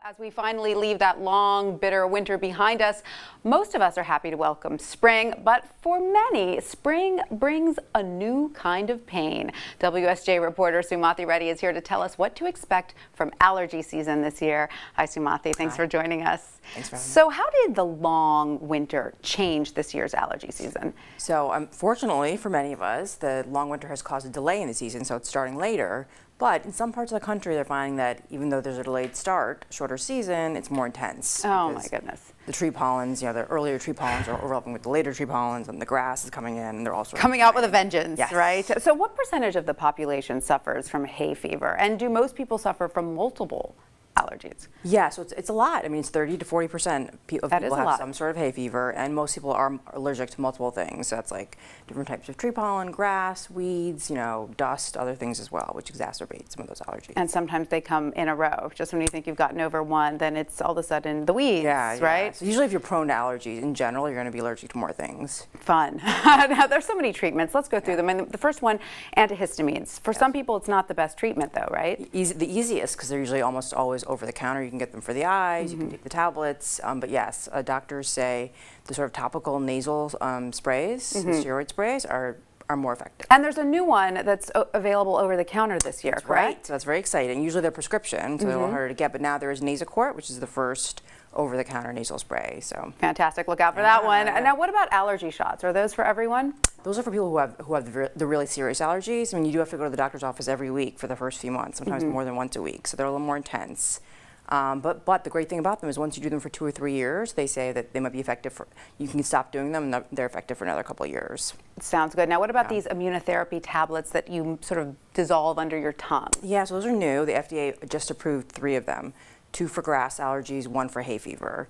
As we finally leave that long, bitter winter behind us, most of us are happy to welcome spring, but for many, spring brings a new kind of pain. WSJ reporter Sumathi Reddy is here to tell us what to expect from allergy season this year. Hi, Sumathi. Thanks for joining us. Thanks for having me. So how did the long winter change this year's allergy season? So unfortunately for many of us, the long winter has caused a delay in the season, so it's starting later. But in some parts of the country, they're finding that even though there's a delayed start, shorter season, it's more intense. Oh my goodness. The tree pollens, the earlier tree pollens are overlapping with the later tree pollens, and the grass is coming in, and they're also coming out with a vengeance, yes. Right? So what percentage of the population suffers from hay fever? And do most people suffer from multiple allergies? Yeah, so it's a lot. I mean, it's 30 to 40% of people have some sort of hay fever, and most people are allergic to multiple things. So that's like different types of tree pollen, grass, weeds, dust, other things as well, which exacerbate some of those allergies. And sometimes they come in a row. Just when you think you've gotten over one, then it's all of a sudden the weeds, right? So usually if you're prone to allergies, in general, you're going to be allergic to more things. Fun. Now, there's so many treatments. Let's go through them. And the first one, antihistamines. For some people, it's not the best treatment, though, right? The easiest, because they're usually almost always over the counter. You can get them for the eyes, you can take the tablets, but yes, doctors say the sort of topical nasal sprays, the steroid sprays are more effective. And there's a new one that's available over the counter this year, that's correct? Right, so that's very exciting. Usually they're prescription, so they're a little harder to get, but now there is Nasacort, which is the first over-the-counter nasal spray. So fantastic, look out for that one. And now what about allergy shots? Are those for everyone? Those are for people who have the really serious allergies. I mean, you do have to go to the doctor's office every week for the first few months, sometimes more than once a week, so they're a little more intense. But the great thing about them is once you do them for 2 or 3 years, they say that they might be effective for, you can stop doing them and they're effective for another couple of years. Sounds good. Now what about these immunotherapy tablets that you sort of dissolve under your tongue? Yeah, so those are new. The FDA just approved 3 of them. 2 for grass allergies, 1 for hay fever.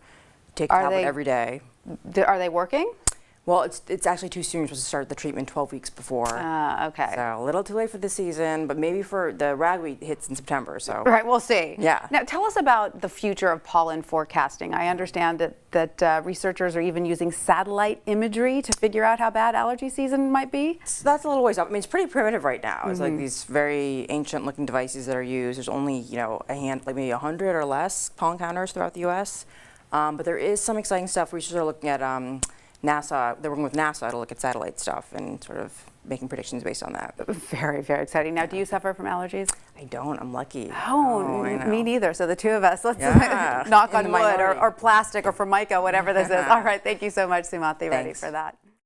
Take a tablet every day. Are they working? Well, it's actually too soon. You're supposed to start the treatment 12 weeks before. Okay. So a little too late for the season, but maybe for the ragweed hits in September. So right, we'll see. Yeah. Now tell us about the future of pollen forecasting. I understand that researchers are even using satellite imagery to figure out how bad allergy season might be. So that's a little ways up. I mean, it's pretty primitive right now. It's like these very ancient-looking devices that are used. There's only like maybe 100 or less pollen counters throughout the U.S. But there is some exciting stuff. Researchers are looking at NASA, they're working with NASA to look at satellite stuff and sort of making predictions based on that. Very, very exciting. Now, do you suffer from allergies? I don't. I'm lucky. Oh, me neither. So the two of us, let's knock on wood or plastic or formica, whatever this is. All right. Thank you so much, Sumathi Reddy, for that.